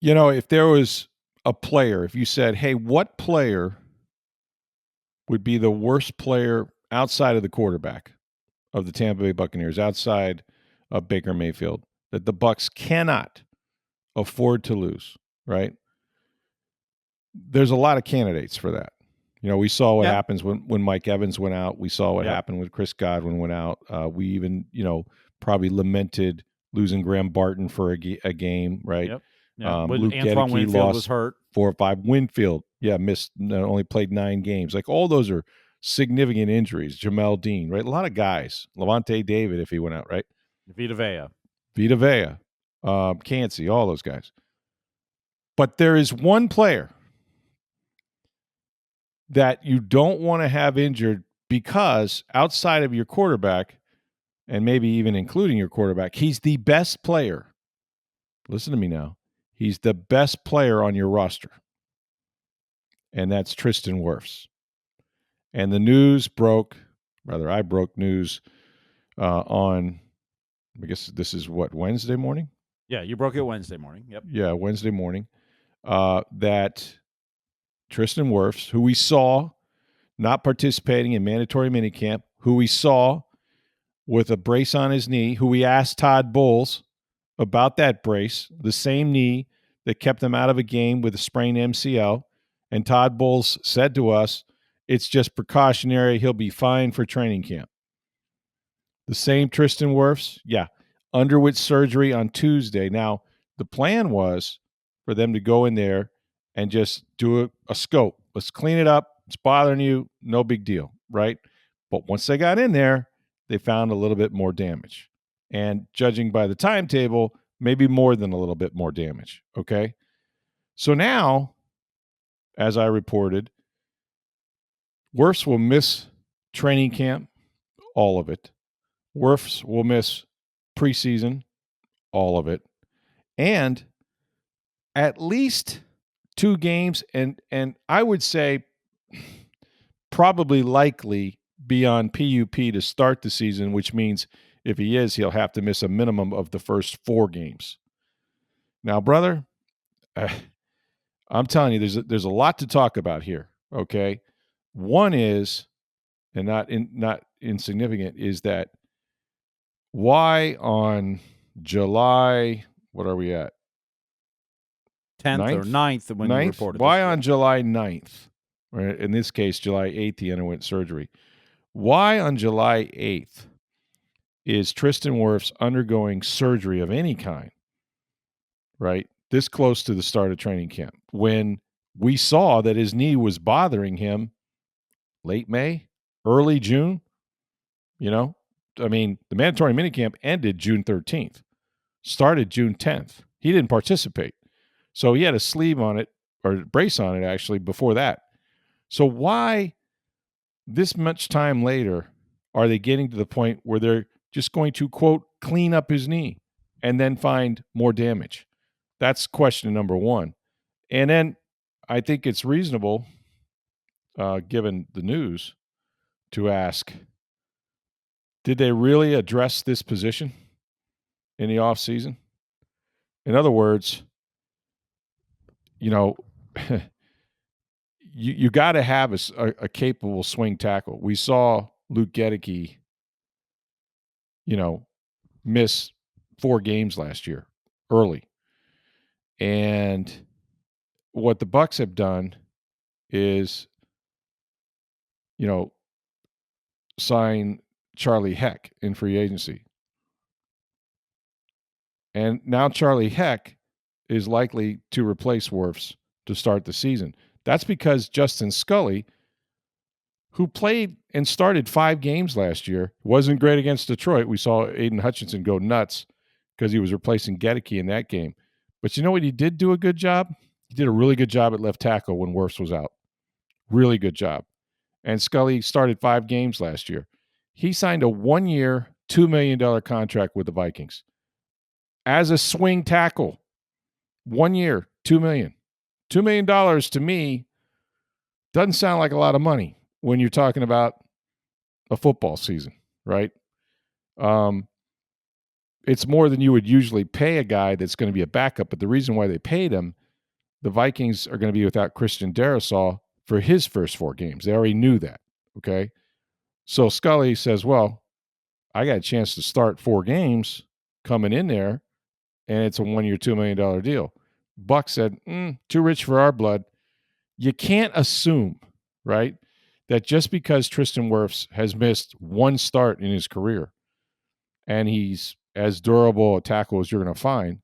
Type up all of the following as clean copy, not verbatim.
If there was a player, if you said, hey, what player would be the worst player outside of the quarterback of the Tampa Bay Buccaneers, outside of Baker Mayfield, that the Bucs cannot afford to lose, right? There's a lot of candidates for that. We saw what happens when Mike Evans went out. We saw what happened when Chris Godwin went out. We even, probably lamented losing Graham Barton for a game, right? Yep. Yeah. Luke Antoine Gedeke Winfield was hurt. 4 or 5. Winfield, only played 9 games. Like, all those are significant injuries. Jamel Dean, right? A lot of guys. Levante David, if he went out, right? Vita Vea, Cansey, all those guys. But there is one player that you don't want to have injured, because outside of your quarterback, and maybe even including your quarterback, he's the best player. Listen to me now. He's the best player on your roster. And that's Tristan Wirfs. And the news broke, I broke news on, I guess this is what, Wednesday morning? Yeah, you broke it Wednesday morning. Yep. Yeah, Wednesday morning. That Tristan Wirfs, who we saw not participating in mandatory minicamp, who we saw with a brace on his knee, who we asked Todd Bowles about that brace, the same knee that kept him out of a game with a sprained MCL. And Todd Bowles said to us, it's just precautionary. He'll be fine for training camp. The same Tristan Wirfs, underwent surgery on Tuesday. Now, the plan was for them to go in there and just do a scope. Let's clean it up. It's bothering you. No big deal, right? But once they got in there, they found a little bit more damage. And judging by the timetable, maybe more than a little bit more damage, okay? So now, as I reported, Wirfs will miss training camp, all of it. Wirfs will miss preseason, all of it. And at least 2 games, and I would say probably likely be on PUP to start the season, which means if he is, he'll have to miss a minimum of the first 4 games. Now, brother, I'm telling you, there's a lot to talk about here, okay? One is, and not insignificant, is that why on July, what are we at? 10th or 9th when you reported Why this, on July 9th, or in this case, July 8th, he underwent surgery. Why on July 8th is Tristan Wirfs undergoing surgery of any kind, right, this close to the start of training camp, when we saw that his knee was bothering him late May, early June? The mandatory minicamp ended June 13th, started June 10th. He didn't participate. So he had a sleeve on it, or brace on it, actually, before that. So why this much time later are they getting to the point where they're just going to, quote, clean up his knee and then find more damage? That's question number one. And then I think it's reasonable, given the news, to ask, did they really address this position in the offseason? In other words, you got to have a capable swing tackle. We saw Luke Gedeke, miss 4 games last year early. And what the Bucs have done is, sign Charlie Heck in free agency. And now Charlie Heck is likely to replace Wirfs to start the season. That's because Justin Scully, who played and started 5 games last year, wasn't great against Detroit. We saw Aiden Hutchinson go nuts because he was replacing Gedeke in that game. But you know what? He did do a good job. He did a really good job at left tackle when Wirfs was out. Really good job. And Scully started 5 games last year. He signed a 1-year, $2 million contract with the Vikings as a swing tackle. 1 year, $2 million. $2 million to me doesn't sound like a lot of money when you're talking about a football season, right? it's more than you would usually pay a guy that's going to be a backup. But the reason why they paid him, the Vikings are going to be without Christian Darrisaw for his first 4 games. They already knew that. Okay. So Scully says, well, I got a chance to start 4 games coming in there, and it's a 1-year, $2 million deal. Bucs said, too rich for our blood. You can't assume, right, that just because Tristan Wirfs has missed 1 start in his career and he's as durable a tackle as you're going to find,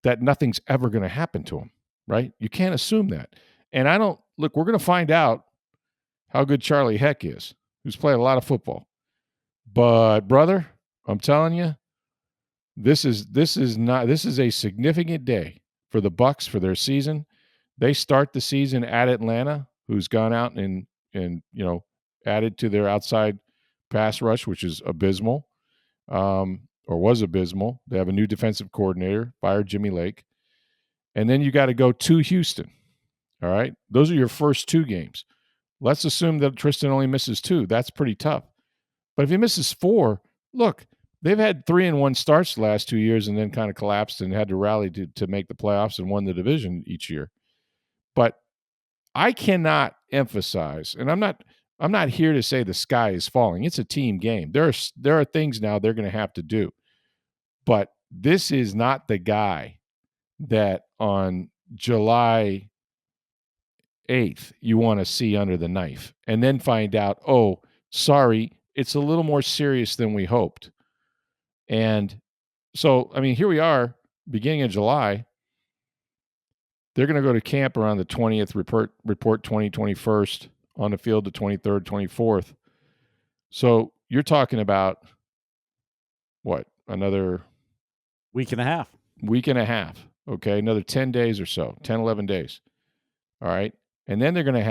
that nothing's ever going to happen to him, right? You can't assume that. And we're going to find out how good Charlie Heck is, who's played a lot of football. But, brother, I'm telling you, this is a significant day for the Bucs for their season. They start the season at Atlanta, who's gone out and added to their outside pass rush, which is abysmal, or was abysmal. They have a new defensive coordinator, fired Jimmy Lake. And then you got to go to Houston. All right? Those are your first 2 games. Let's assume that Tristan only misses 2. That's pretty tough. But if he misses 4, look, they've had 3-1 starts the last 2 years and then kind of collapsed and had to rally to make the playoffs and won the division each year. But I cannot emphasize, and I'm not here to say the sky is falling. It's a team game. There are things now they're going to have to do. But this is not the guy that on July 8th you want to see under the knife and then find out, oh, sorry, it's a little more serious than we hoped. And so, I mean, here we are, beginning of July. They're going to go to camp around the 20th, report 21st, on the field the 23rd, 24th. So you're talking about, what, another week and a half. Okay, another 10 days or so, 10, 11 days. All right. And then they're going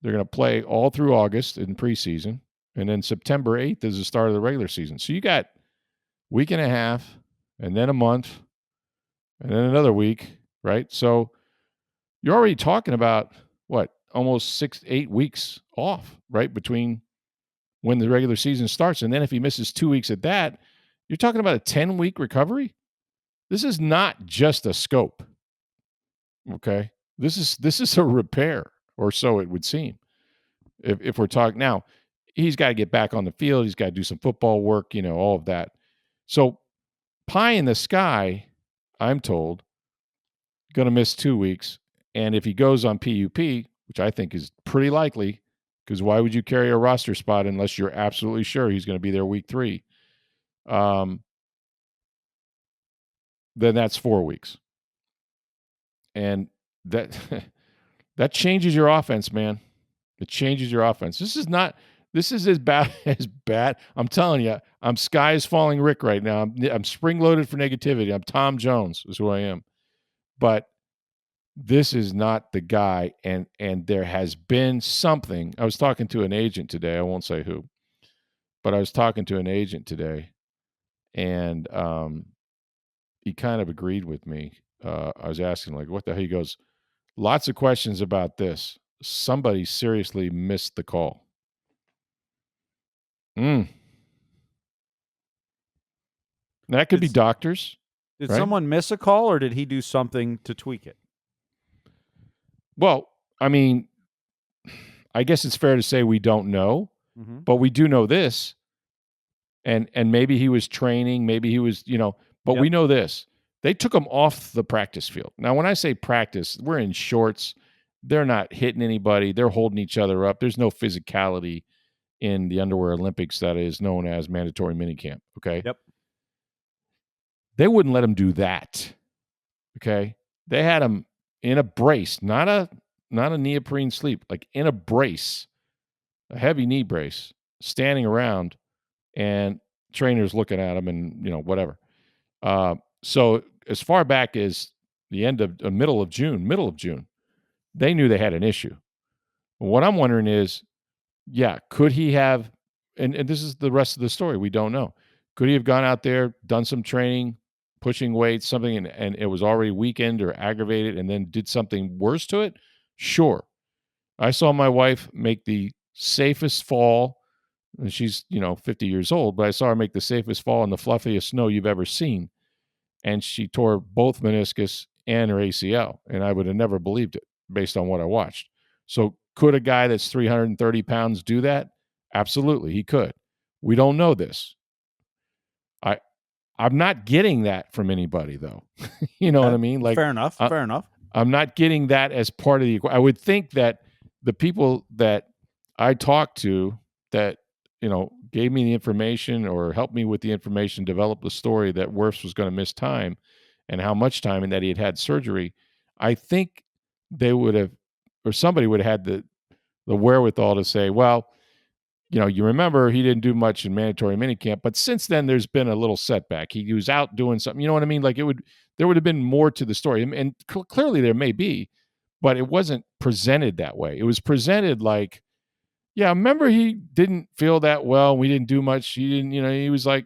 to play all through August in preseason. And then September 8th is the start of the regular season. So you got week and a half, and then a month, and then another week, right? So you're already talking about, what, almost 6-8 weeks off, right, between when the regular season starts. And then if he misses 2 weeks at that, you're talking about a 10-week recovery. This is not just a scope, okay? This is a repair, or so it would seem. If we're talking now, he's got to get back on the field. He's got to do some football work, all of that. So pie in the sky, I'm told, going to miss 2 weeks. And if he goes on PUP, which I think is pretty likely, because why would you carry a roster spot unless you're absolutely sure he's going to be there week 3? Then that's 4 weeks. And that that changes your offense, man. It changes your offense. This is as bad. I'm telling you, I'm sky is falling Rick right now. I'm spring-loaded for negativity. I'm Tom Jones is who I am. But this is not the guy, and there has been something. I was talking to an agent today. I won't say who, but I was talking to an agent today, and he kind of agreed with me. I was asking, like, what the hell? He goes, lots of questions about this. Somebody seriously missed the call. That could be doctors. Did someone miss a call, or did he do something to tweak it? Well, I mean, I guess it's fair to say we don't know, but we do know this. And maybe he was training, maybe he was, but we know this. They took him off the practice field. Now, when I say practice, we're in shorts. They're not hitting anybody. They're holding each other up. There's no physicality in the underwear Olympics that is known as mandatory minicamp, okay? Yep. They wouldn't let him do that, okay? They had him in a brace, not a neoprene sleep, like in a brace, a heavy knee brace, standing around, and trainers looking at him and, whatever. So as far back as the middle of June, they knew they had an issue. What I'm wondering is, could he have, and this is the rest of the story, we don't know. Could he have gone out there, done some training, pushing weights, something, and it was already weakened or aggravated, and then did something worse to it? Sure. I saw my wife make the safest fall and she's 50 years old, but I saw her make the safest fall in the fluffiest snow you've ever seen, and she tore both meniscus and her ACL, and I would have never believed it based on what I watched. So could a guy that's 330 pounds do that? Absolutely, he could. We don't know this. I'm not getting that from anybody, though. You know what I mean? Like, fair enough. Fair enough. I'm not getting that as part of the equation. I would think that the people that I talked to that, gave me the information or helped me with the information, develop the story that Wirfs was going to miss time and how much time, and that he had surgery, I think they would have, or somebody would have had the wherewithal to say, well, you remember he didn't do much in mandatory minicamp, but since then there's been a little setback. He was out doing something. You know what I mean? Like there would have been more to the story, and clearly there may be, but it wasn't presented that way. It was presented like, yeah, remember he didn't feel that well. We didn't do much. He didn't, he was like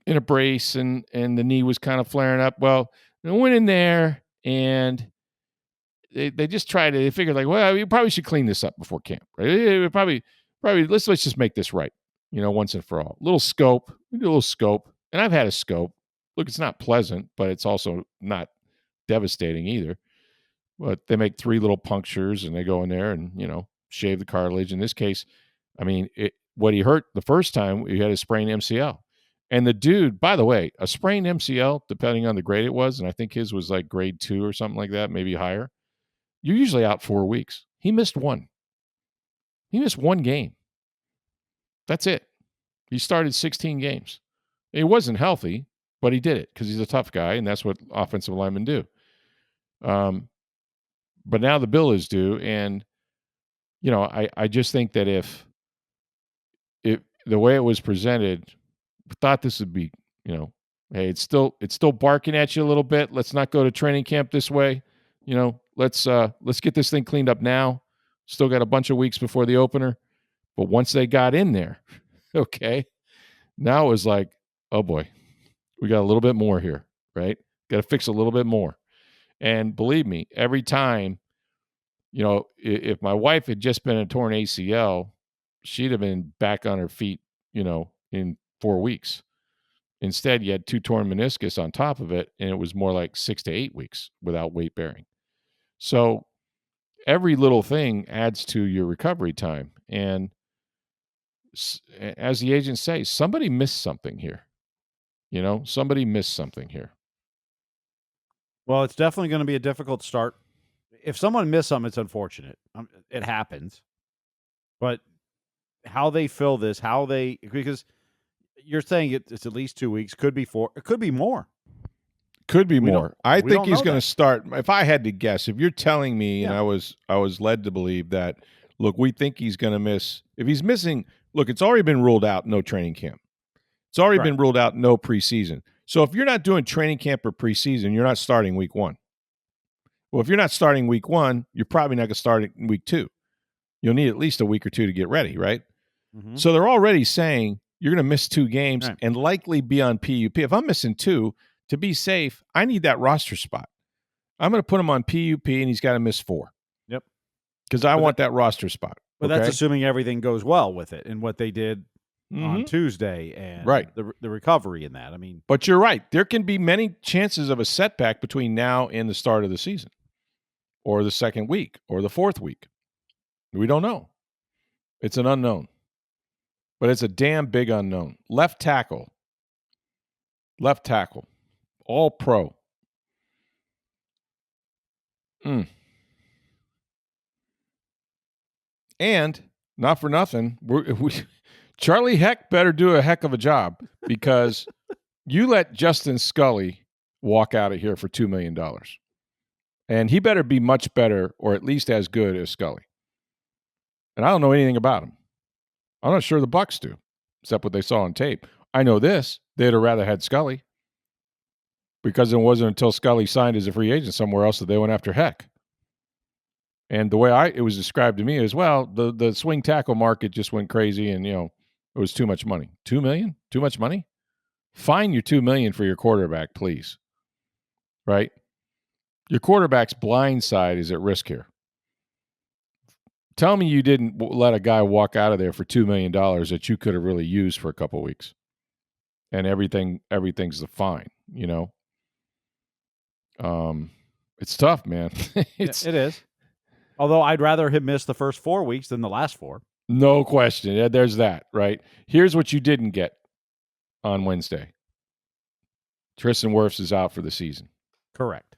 in a brace and the knee was kind of flaring up. Well, they went in there and they just tried to, they figured like, well, we probably should clean this up before camp, right? Probably let's just make this right, once and for all. We do a little scope, and I've had a scope. Look, it's not pleasant, but it's also not devastating either. But they make 3 little punctures, and they go in there and shave the cartilage. In this case, I mean, what he hurt the first time, he had a sprained MCL, and the dude, by the way, a sprained MCL, depending on the grade it was, and I think his was like grade 2 or something like that, maybe higher. You're usually out 4 weeks. He missed 1. He missed 1 game. That's it. He started 16 games. He wasn't healthy, but he did it because he's a tough guy, and that's what offensive linemen do. But now the bill is due, and I just think that if the way it was presented, I thought this would be, hey, it's still barking at you a little bit. Let's not go to training camp this way. Let's get this thing cleaned up now. Still got a bunch of weeks before the opener. But once they got in there, okay, now it was like, oh boy, we got a little bit more here, right? Got to fix a little bit more. And believe me, every time, if my wife had just been a torn ACL, she'd have been back on her feet, in 4 weeks. Instead, you had 2 torn meniscus on top of it, and it was more like 6 to 8 weeks without weight bearing. So every little thing adds to your recovery time. And as the agents say, somebody missed something here. Somebody missed something here. Well, it's definitely going to be a difficult start. If someone missed something, it's unfortunate. It happens. But how they fill this, because you're saying it's at least 2 weeks, could be 4, it could be more. Could be more. I think he's going to start. If I had to guess, if you're telling me, and I was led to believe that, look, we think he's going to miss. If he's missing, look, it's already been ruled out, no training camp. It's already been ruled out, no preseason. So if you're not doing training camp or preseason, you're not starting week 1. Well, if you're not starting week 1, you're probably not going to start in week 2. You'll need at least a week or 2 to get ready, right? Mm-hmm. So they're already saying you're going to miss 2 games and likely be on PUP. If I'm missing 2, to be safe, I need that roster spot. I'm going to put him on PUP, and he's got to miss 4. Yep. Because I want that roster spot. But that's assuming everything goes well with it and what they did on Tuesday and the recovery in that. I mean, but you're right. There can be many chances of a setback between now and the start of the season, or the 2nd week, or the 4th week. We don't know. It's an unknown. But it's a damn big unknown. Left tackle. All pro. And not for nothing, Charlie Heck better do a heck of a job, because you let Justin Scully walk out of here for $2 million. And he better be much better, or at least as good as Scully. And I don't know anything about him. I'm not sure the Bucs do, except what they saw on tape. I know this. They'd have rather had Scully, because it wasn't until Scully signed as a free agent somewhere else that they went after Heck. And the way it was described to me as well, the swing tackle market just went crazy, and it was too much money. $2 million? Too much money? Fine your $2 million for your quarterback, please. Right? Your quarterback's blind side is at risk here. Tell me you didn't let a guy walk out of there for $2 million that you could have really used for a couple of weeks, and everything's fine. It's tough, man. It's It is. Although I'd rather him miss the first 4 weeks than the last 4. no question. Yeah, there's that, right? Here's what you didn't get on Wednesday. Tristan Wirfs is out for the season. Correct.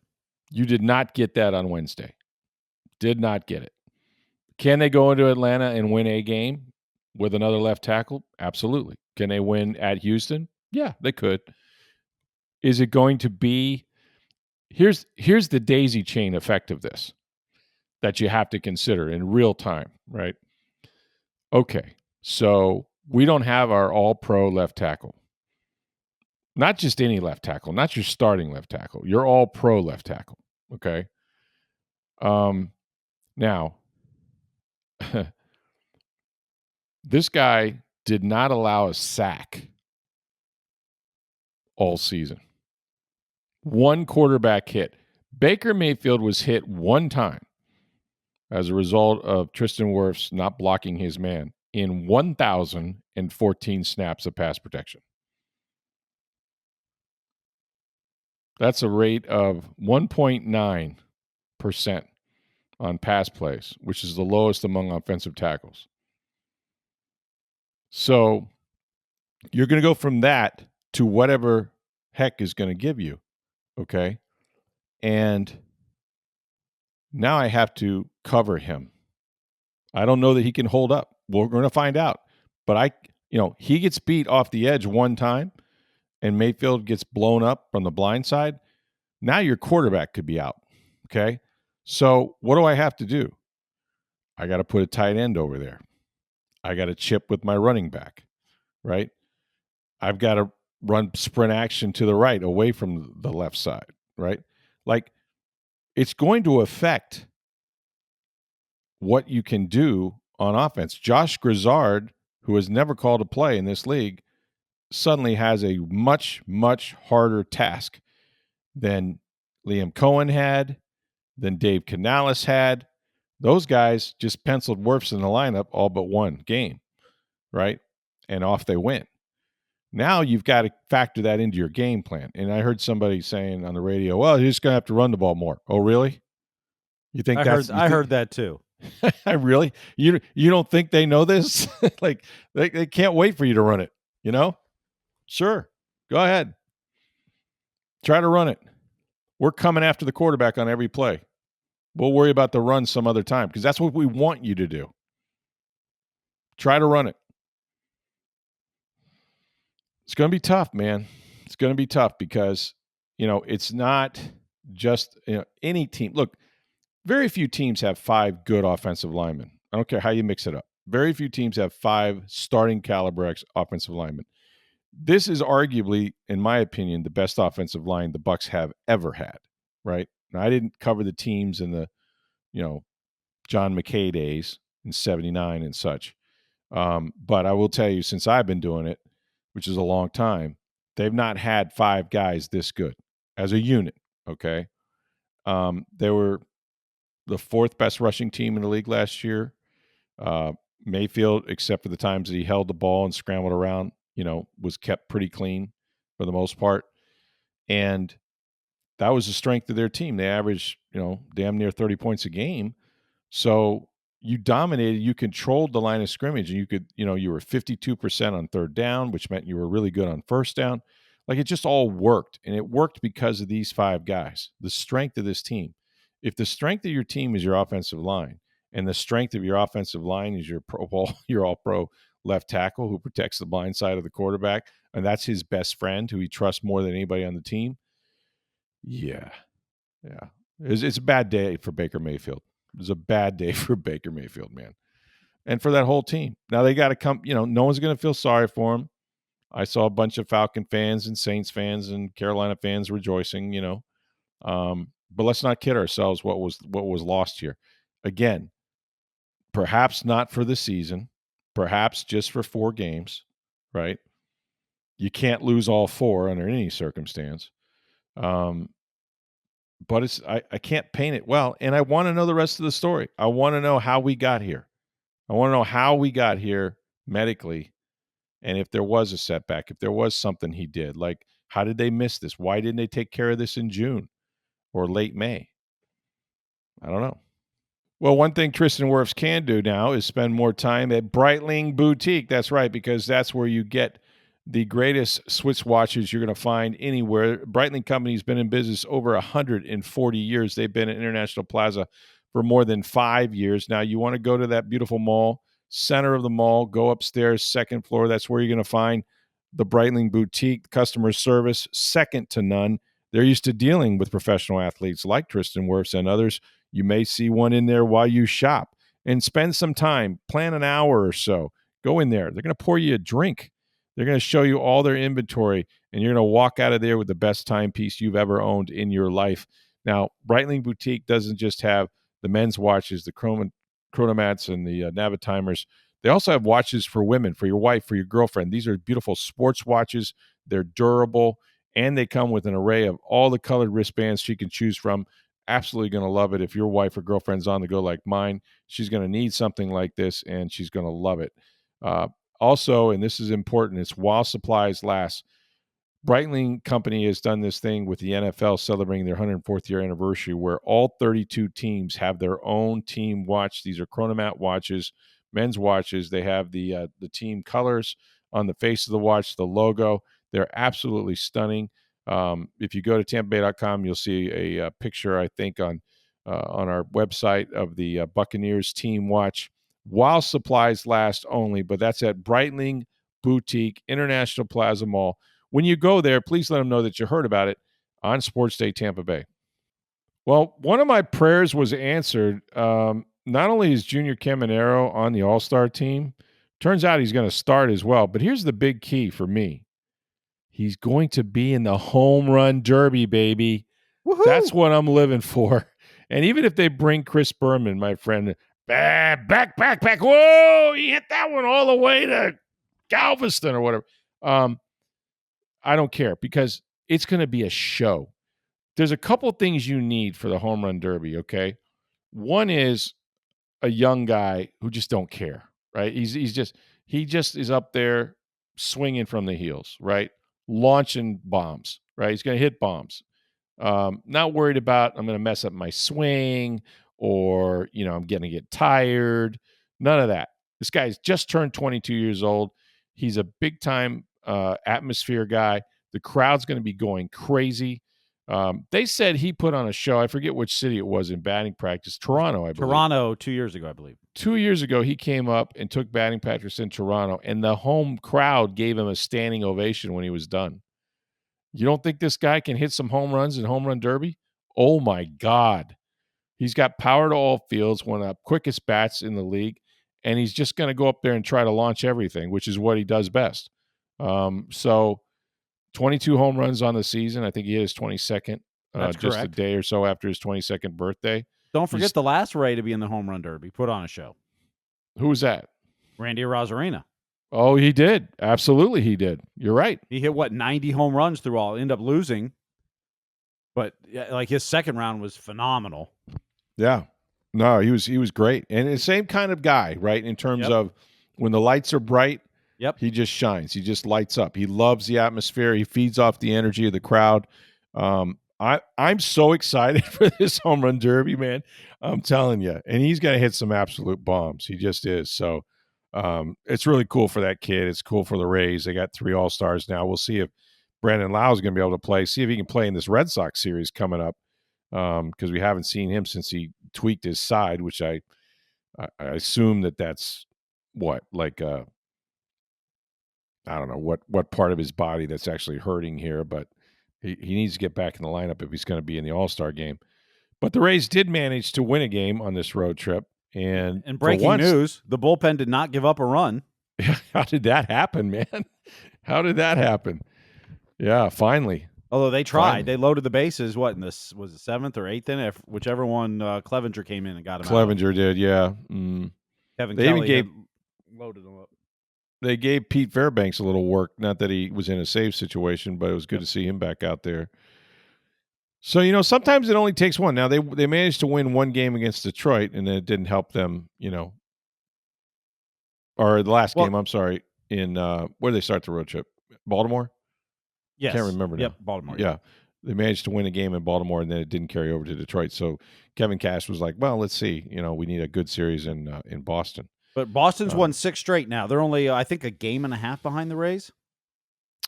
You did not get that on Wednesday. Did not get it. Can they go into Atlanta and win a game with another left tackle? Absolutely. Can they win at Houston? Yeah, they could. Is it going to be here's the daisy chain effect of this that you have to consider in real time, right? Okay. So we don't have our all-pro left tackle. Not just any left tackle, not your starting left tackle. Your all-pro left tackle, okay? Now this guy did not allow a sack all season. One quarterback hit. Baker Mayfield was hit one time as a result of Tristan Wirfs not blocking his man in 1,014 snaps of pass protection. That's a rate of 1.9% on pass plays, which is the lowest among offensive tackles. So you're going to go from that to whatever heck is going to give you, okay? And now I have to cover him. I don't know that he can hold up. We're going to find out. But he gets beat off the edge one time and Mayfield gets blown up from the blind side. Now your quarterback could be out, okay? So what do I have to do? I got to put a tight end over there. I got to chip with my running back, right? I've got to run sprint action to the right away from the left side, right? Like, it's going to affect what you can do on offense. Josh Grizzard, who has never called a play in this league, suddenly has a much, much harder task than Liam Cohen had, than Dave Canales had. Those guys just penciled Wirfs in the lineup all but one game, right? And off they went. Now you've got to factor that into your game plan. And I heard somebody saying on the radio, well, you're just going to have to run the ball more. Oh, really? You think I heard that too. I really? You don't think they know this? Like they can't wait for you to run it, Sure. Go ahead. Try to run it. We're coming after the quarterback on every play. We'll worry about the run some other time because that's what we want you to do. Try to run it. It's going to be tough, man. It's going to be tough because, it's not just any team. Look, very few teams have 5 good offensive linemen. I don't care how you mix it up. Very few teams have 5 starting caliber offensive linemen. This is arguably, in my opinion, the best offensive line the Bucs have ever had, right? Now, I didn't cover the teams in the, John McKay days in 79 and such. But I will tell you, since I've been doing it, which is a long time, they've not had 5 guys this good as a unit, okay? They were the 4th best rushing team in the league last year. Mayfield, except for the times that he held the ball and scrambled around, was kept pretty clean for the most part. And that was the strength of their team. They averaged, damn near 30 points a game. So you dominated, you controlled the line of scrimmage, and you could, you were 52% on third down, which meant you were really good on first down. Like, it just all worked. And it worked because of these 5 guys, the strength of this team. If the strength of your team is your offensive line, and the strength of your offensive line is your all-pro left tackle who protects the blind side of the quarterback, and that's his best friend who he trusts more than anybody on the team. Yeah. It's a bad day for Baker Mayfield. It was a bad day for Baker Mayfield, man. And for that whole team. Now they got to come, no one's going to feel sorry for him. I saw a bunch of Falcon fans and Saints fans and Carolina fans rejoicing, but let's not kid ourselves what was lost here. Again, perhaps not for the season, perhaps just for 4 games, right? You can't lose all 4 under any circumstance. but I can't paint it well, and I want to know the rest of the story. I want to know how we got here. I want to know how we got here medically, and if there was a setback, if there was something he did, like how did they miss this? Why didn't they take care of this in June or late May? I don't know. Well, one thing Tristan Wirfs can do now is spend more time at Breitling Boutique. That's right, because that's where you get the greatest Swiss watches you're going to find anywhere. Breitling Company's been in business over 140 years. They've been at International Plaza for more than 5 years. Now, you want to go to that beautiful mall, center of the mall, go upstairs, second floor. That's where you're going to find the Breitling Boutique. Customer service, second to none. They're used to dealing with professional athletes like Tristan Wirfs and others. You may see one in there while you shop, and spend some time, plan an hour or so. Go in there. They're going to pour you a drink. They're going to show you all their inventory, and you're going to walk out of there with the best timepiece you've ever owned in your life. Now, Breitling Boutique doesn't just have the men's watches, the chronomats, and the Navitimers. They also have watches for women, for your wife, for your girlfriend. These are beautiful sports watches. They're durable, and they come with an array of all the colored wristbands she can choose from. Absolutely going to love it. If your wife or girlfriend's on the go like mine, she's going to need something like this, and she's going to love it. Also, and this is important, it's while supplies last. Breitling Company has done this thing with the NFL celebrating their 104th year anniversary, where all 32 teams have their own team watch. These are chronomat watches, men's watches. They have the team colors on the face of the watch, the logo. They're absolutely stunning. If you go to TampaBay.com, you'll see a picture, I think, on our website of the Buccaneers team watch. While supplies last only, but that's at Breitling Boutique, International Plaza Mall. When you go there, please let them know that you heard about it on Sports Day Tampa Bay. Well, one of my prayers was answered. Not only is Junior Caminero on the All-Star team, turns out he's going to start as well. But here's the big key for me. He's going to be in the Homerun Derby, baby. Woohoo! That's what I'm living for. And even if they bring Chris Berman, my friend, back. Whoa, he hit that one all the way to Galveston or whatever. I don't care, because it's going to be a show. There's a couple things you need for the Homerun Derby, okay? One is a young guy who just don't care, right? He just is up there swinging from the heels, right? Launching bombs, right? He's going to hit bombs. Not worried about I'm going to mess up my swing, or I'm going to get tired. None of that. This guy's just turned 22 years old. He's a big time atmosphere guy. The crowd's going to be going crazy. They said he put on a show. I forget which city it was in batting practice. Toronto, I believe. Toronto 2 years ago, I believe. 2 years ago, he came up and took batting practice in Toronto, and the home crowd gave him a standing ovation when he was done. You don't think this guy can hit some home runs in Homerun Derby? Oh, my God. He's got power to all fields, one of the quickest bats in the league, and he's just going to go up there and try to launch everything, which is what he does best. So 22 home runs on the season. I think he hit his 22nd That's just correct. a day or so after his 22nd birthday. Don't forget the last Ray to be in the Homerun Derby. Put on a show. Who was that? Randy Arozarena. Oh, he did. Absolutely, he did. You're right. He hit, 90 home runs through all. End up losing. But like his second round was phenomenal. Yeah. No, he was great. And the same kind of guy, right? In terms of when the lights are bright, he just shines. He just lights up. He loves the atmosphere. He feeds off the energy of the crowd. I'm so excited for this Homerun Derby, man. I'm telling you. And he's going to hit some absolute bombs. He just is. So it's really cool for that kid. It's cool for the Rays. They got 3 All-Stars now. We'll see if Brandon Lau is going to be able to play. See if he can play in this Red Sox series coming up, because we haven't seen him since he tweaked his side, which I assume that's what, like I don't know what part of his body that's actually hurting here, but he needs to get back in the lineup if he's going to be in the All-Star game. But the Rays did manage to win a game on this road trip. And breaking news, the bullpen did not give up a run. How did that happen, man? How did that happen? Yeah, finally. Although they tried. They loaded the bases, was it 7th or 8th inning? Whichever one Clevenger came in and got him Clevenger out. did, yeah. Kevin They Kelly even loaded them up. They gave Pete Fairbanks a little work. Not that he was in a save situation, but it was good to see him back out there. So, sometimes it only takes one. Now, they managed to win one game against Detroit, and it didn't help them, or the last Well, game, I'm sorry, in where did they start the road trip? Baltimore? Can't yes. remember Yep, now. Baltimore. Yeah. They managed to win a game in Baltimore, and then it didn't carry over to Detroit. So Kevin Cash was like, well, let's see. We need a good series in Boston. But Boston's Um, won 6 straight now. They're only, I think, a game and a half behind the Rays.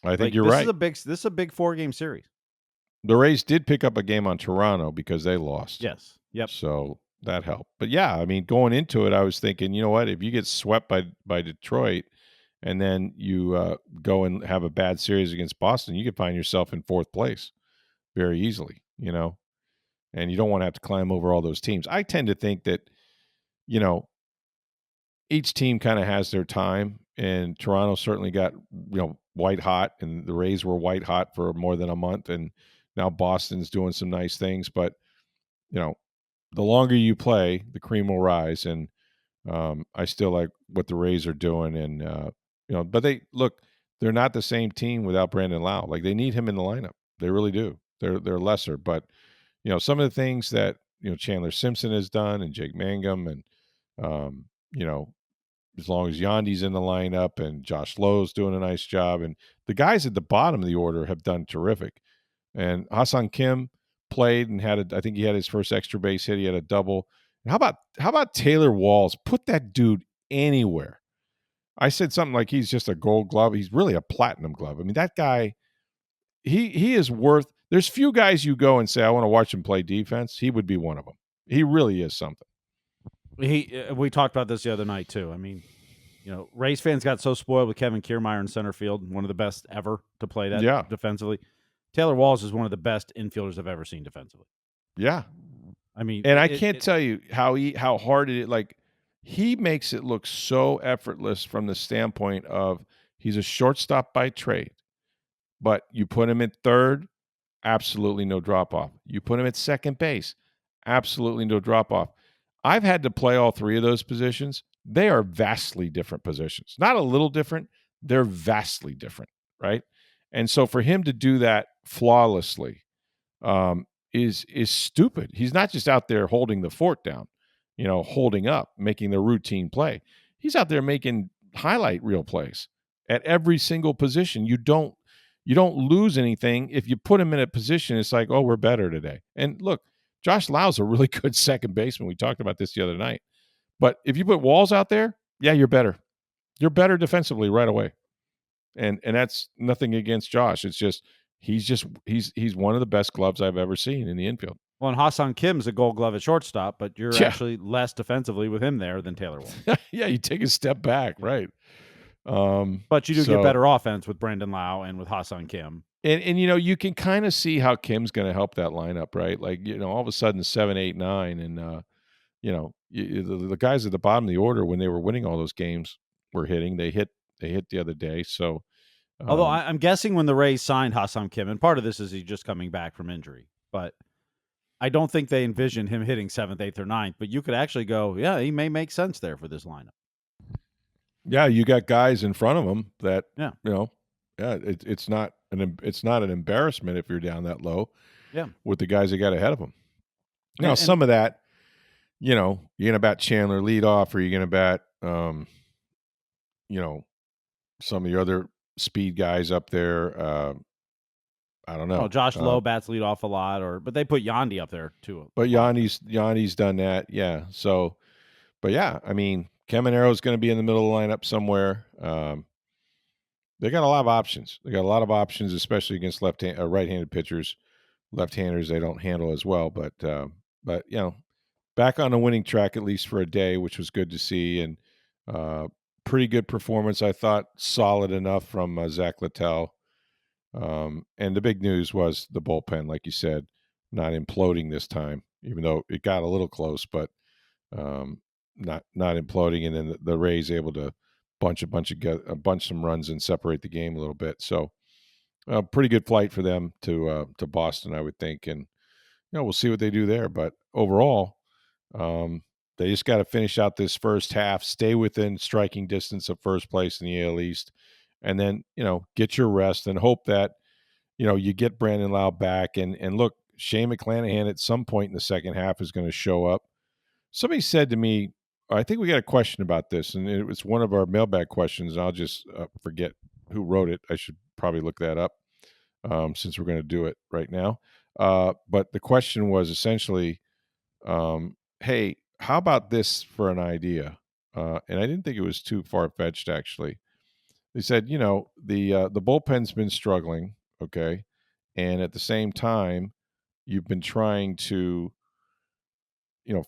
I think Like you're right. this is a big 4-game series. The Rays did pick up a game on Toronto because they lost. Yes. Yep. So that helped. But yeah, I mean, going into it, I was thinking, you know what? If you get swept by Detroit, and then you go and have a bad series against Boston, you could find yourself in fourth place very easily. And you don't want to have to climb over all those teams. I tend to think that, you know, each team kind of has their time, and Toronto certainly got, white hot, and the Rays were white hot for more than a month, and now Boston's doing some nice things. But, you know, the longer you play, the cream will rise. And I still like what the Rays are doing. And, but they're not the same team without Brandon Lau. Like, they need him in the lineup. They really do. They're lesser. But, some of the things that, Chandler Simpson has done, and Jake Mangum, and, um, you know, as long as Yandy's in the lineup, and Josh Lowe's doing a nice job. And the guys at the bottom of the order have done terrific. And Hassan Kim played and I think he had his first extra base hit. He had a double. And how about Taylor Walls? Put that dude anywhere. I said something like he's just a gold glove. He's really a platinum glove. I mean, that guy, he is worth. There's few guys you go and say, I want to watch him play defense. He would be one of them. He really is something. We talked about this the other night too. I mean, Rays fans got so spoiled with Kevin Kiermaier in center field, one of the best ever to play that defensively. Taylor Walls is one of the best infielders I've ever seen defensively. Yeah. I mean, and I can't tell you how hard it is. Like, he makes it look so effortless from the standpoint of he's a shortstop by trade, but you put him at third, absolutely no drop off. You put him at second base, absolutely no drop off. I've had to play all three of those positions. They are vastly different positions. Not a little different, they're vastly different, right? And so for him to do that flawlessly is stupid. He's not just out there holding the fort down, holding up, making the routine play. He's out there making highlight reel plays at every single position. You don't lose anything if you put him in a position. It's like, oh, we're better today. And look, Josh Lau's a really good second baseman. We talked about this the other night. But if you put Walls out there, yeah, you're better. You're better defensively right away. And that's nothing against Josh. It's just he's one of the best gloves I've ever seen in the infield. Well, and Hassan Kim's a gold glove at shortstop, but you're actually less defensively with him there than Taylor Walls. Yeah, you take a step back, right? But you do get better offense with Brandon Lau and with Hassan Kim. And you can kind of see how Kim's going to help that lineup, right? Like, all of a sudden 7, 8, 9, and the guys at the bottom of the order, when they were winning all those games, were hitting. They hit the other day. So, although I'm guessing when the Rays signed Hassan Kim, and part of this is he's just coming back from injury, but I don't think they envisioned him hitting 7th, 8th, or 9th. But you could actually go, yeah, he may make sense there for this lineup. Yeah, you got guys in front of him that it's not an embarrassment if you're down that low. Yeah, with the guys that got ahead of them. Now, some of that, you're going to bat Chandler leadoff, or you're going to bat, some of the other speed guys up there. I don't know. Well, Josh Lowe bats lead off a lot, but they put Yandy up there too. But Yandy's done that, yeah. So, but yeah, I mean, Caminero is going to be in the middle of the lineup somewhere. They got a lot of options. They got a lot of options, especially against right-handed pitchers. Left-handers they don't handle as well, but back on the winning track at least for a day, which was good to see, and pretty good performance. I thought solid enough from Zach Littell. And the big news was the bullpen, like you said, not imploding this time, even though it got a little close, but not imploding. And then the Rays able to bunch some runs and separate the game a little bit. So pretty good flight for them to Boston, I would think. And we'll see what they do there. But overall, they just got to finish out this first half, stay within striking distance of first place in the AL East, and then, get your rest and hope that, you get Brandon Lau back. And look, Shane McClanahan at some point in the second half is going to show up. Somebody said to me, I think we got a question about this, and it was one of our mailbag questions. And I'll just forget who wrote it. I should probably look that up since we're going to do it right now. But the question was essentially, hey, how about this for an idea? And I didn't think it was too far-fetched, actually. They said, the bullpen's been struggling, okay? And at the same time, you've been trying to,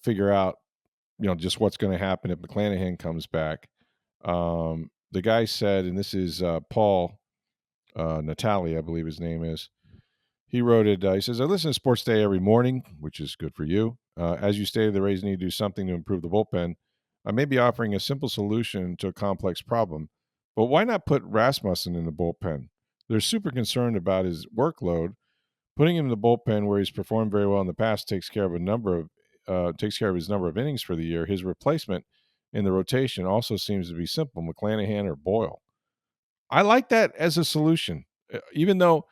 figure out, just what's going to happen if McClanahan comes back. The guy said, and this is Paul Natali, I believe his name is. He wrote it. He says, I listen to Sports Day every morning, which is good for you. As you stated, the Rays need to do something to improve the bullpen. I may be offering a simple solution to a complex problem, but why not put Rasmussen in the bullpen? They're super concerned about his workload. Putting him in the bullpen, where he's performed very well in the past, takes care of his number of innings for the year. His replacement in the rotation also seems to be simple: McClanahan or Boyle. I like that as a solution, even though,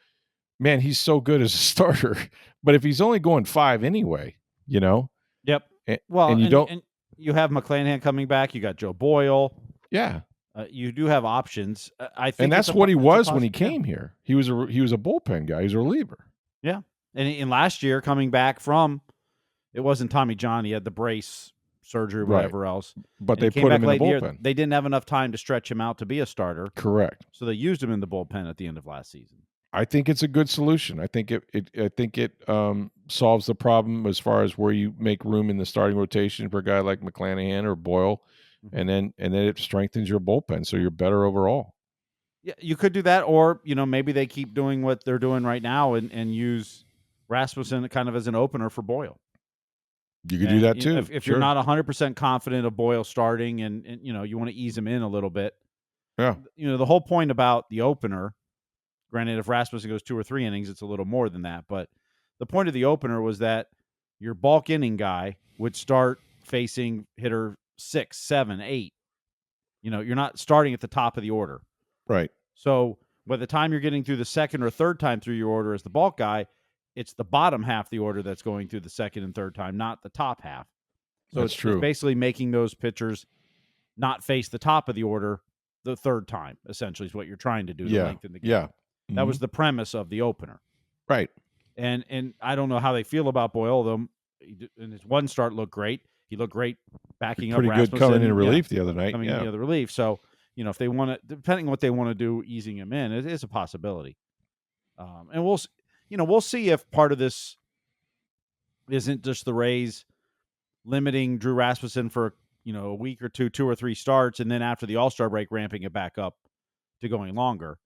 man, he's so good as a starter. But if he's only going 5 anyway, Yep. and, Well, and you don't, and you have McClanahan coming back. You got Joe Boyle. yeah. You do have options. I think, And that's what he was when he came here. He was a bullpen guy. He's a reliever. Yeah, and last year coming back from, it wasn't Tommy John. He had the brace surgery, whatever else. But And they he came put back him in late the in the year. bullpen. They didn't have enough time to stretch him out to be a starter. Correct. So they used him in the bullpen at the end of last season. I think it's a good solution. I think it solves the problem as far as where you make room in the starting rotation for a guy like McClanahan or Boyle, and then it strengthens your bullpen, so you're better overall. Yeah, you could do that, or maybe they keep doing what they're doing right now and use Rasmussen kind of as an opener for Boyle. You could do that too. If you're not 100% confident of Boyle starting, and you want to ease him in a little bit. Yeah. The whole point about the opener, granted, if Rasmussen goes 2 or 3 innings, it's a little more than that. But the point of the opener was that your bulk inning guy would start facing hitter 6, 7, 8. You're not starting at the top of the order. Right. So by the time you're getting through the second or third time through your order as the bulk guy, it's the bottom half of the order that's going through the second and third time, not the top half. So that's true. It's basically making those pitchers not face the top of the order the third time, essentially, is what you're trying to do to lengthen the game. Yeah. Mm-hmm. That was the premise of the opener. Right. And I don't know how they feel about Boyle, though. In his one start looked great. He looked great backing up Rasmussen. Pretty good coming in relief the other night. Coming in the other relief. So, if they want to, depending on what they want to do, easing him in, it is a possibility. And we'll see if part of this isn't just the Rays limiting Drew Rasmussen for, a week or 2 or 3 starts, and then after the All-Star break, ramping it back up to going longer,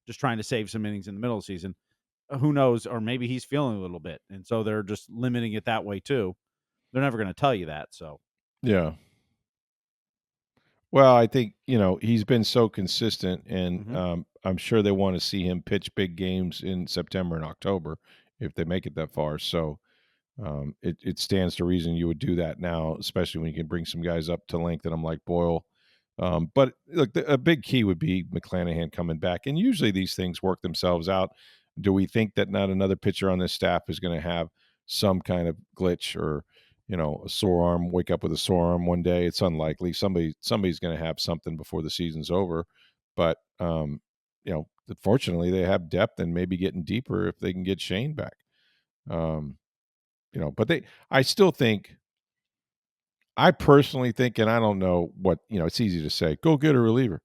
just trying to save some innings in the middle of the season. Who knows? Or maybe he's feeling a little bit, and so they're just limiting it that way too. They're never going to tell you that. So, yeah. Well, I think, he's been so consistent, and I'm sure they want to see him pitch big games in September and October if they make it that far. So it stands to reason you would do that now, especially when you can bring some guys up to lengthen them like Boyle. But look, a big key would be McClanahan coming back, and usually these things work themselves out. Do we think that not another pitcher on this staff is going to have some kind of glitch or, a sore arm, wake up with a sore arm one day? It's unlikely. Somebody's going to have something before the season's over. But, fortunately they have depth and maybe getting deeper if they can get Shane back. But I still think, I personally think, and I don't know what, it's easy to say, go get a reliever.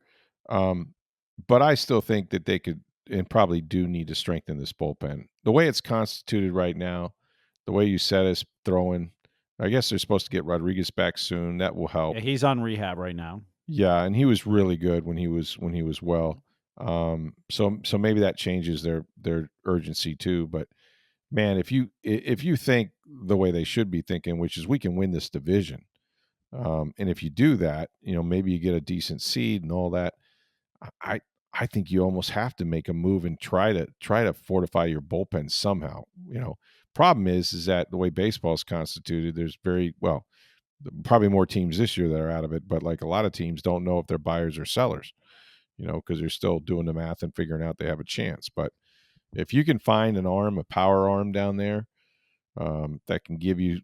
But I still think that they could and probably do need to strengthen this bullpen. The way it's constituted right now, the way you said is throwing, I guess they're supposed to get Rodriguez back soon. That will help. Yeah, he's on rehab right now. Yeah, and he was really good when he was well. So maybe that changes their urgency too. But man, if you think the way they should be thinking, which is we can win this division, and if you do that, maybe you get a decent seed and all that. I think you almost have to make a move and try to fortify your bullpen somehow. Problem is that the way baseball is constituted, there's probably more teams this year that are out of it, but like a lot of teams don't know if they're buyers or sellers, because they're still doing the math and figuring out they have a chance. But if you can find a power arm down there, that can give you,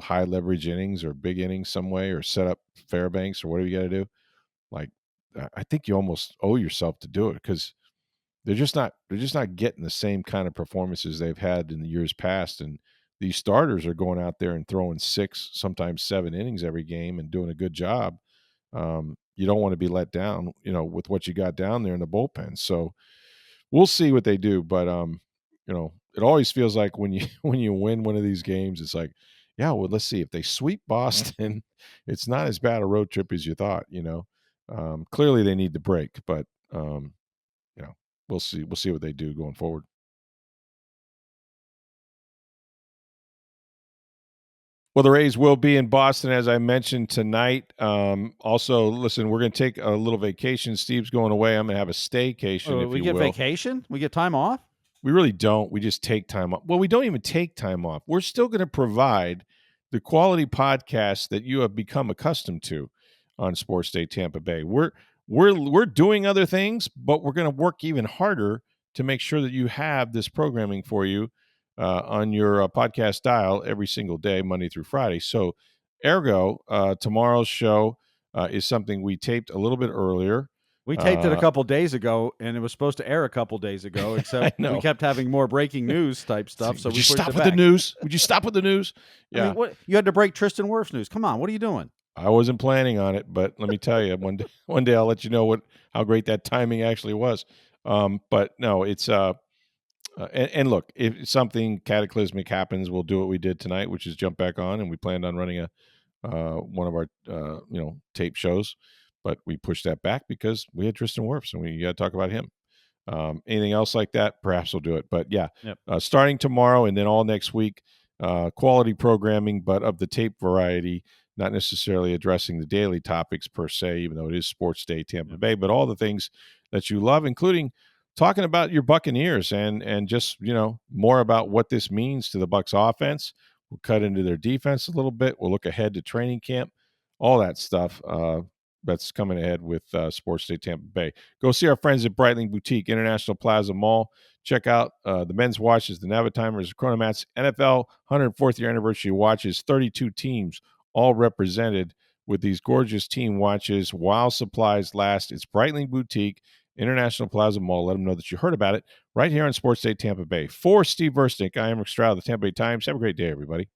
high leverage innings or big innings some way, or set up Fairbanks or whatever you got to do. Like, I think you almost owe yourself to do it, because they're just not getting the same kind of performances they've had in the years past. And these starters are going out there and throwing 6, sometimes 7 innings every game and doing a good job. You don't want to be let down, with what you got down there in the bullpen. So we'll see what they do. But it always feels like when you when you win one of these games, it's like, yeah, well, let's see if they sweep Boston. It's not as bad a road trip as you thought. Clearly they need the break, but you know, we'll see. We'll see what they do going forward. Well, the Rays will be in Boston, as I mentioned tonight. Also, listen, we're going to take a little vacation. Steve's going away. I'm going to have a staycation, if We you get will. vacation? We get time off? We really don't. We just take time off. Well, we don't even take time off. We're still going to provide the quality podcast that you have become accustomed to on Sports Day Tampa Bay. We're doing other things, but we're going to work even harder to make sure that you have this programming for you on your podcast dial every single day, Monday through Friday. So, ergo, tomorrow's show is something we taped a little bit earlier. We taped it a couple days ago, and it was supposed to air a couple days ago, except we kept having more breaking news type stuff. So would we you pushed stop it with back. the news? Would you stop with the news? Yeah. I mean, what, you had to break Tristan Wirfs news. Come on, what are you doing? I wasn't planning on it, but let me tell you, one day I'll let you know how great that timing actually was. But no, it's and look, if something cataclysmic happens, we'll do what we did tonight, which is jump back on, and we planned on running one of our tape shows, but we pushed that back because we had Tristan Wirfs, and we got to talk about him. Anything else like that, perhaps we'll do it. But yeah, Yep. Starting tomorrow and then all next week, quality programming, but of the tape variety, not necessarily addressing the daily topics per se, even though it is Sports Day Tampa Bay, but all the things that you love, including talking about your Buccaneers and just, more about what this means to the Bucs offense. We'll cut into their defense a little bit. We'll look ahead to training camp, all that stuff. That's coming ahead with Sports Day Tampa Bay. Go see our friends at Breitling Boutique, International Plaza Mall. Check out the men's watches, the Navitimers, the Chronomats, NFL 104th year anniversary watches, 32 teams, all represented with these gorgeous team watches while supplies last. It's Breitling Boutique, International Plaza Mall. Let them know that you heard about it right here on Sports Day Tampa Bay. For Steve Versnick, I am Rick Stroud of the Tampa Bay Times. Have a great day, everybody.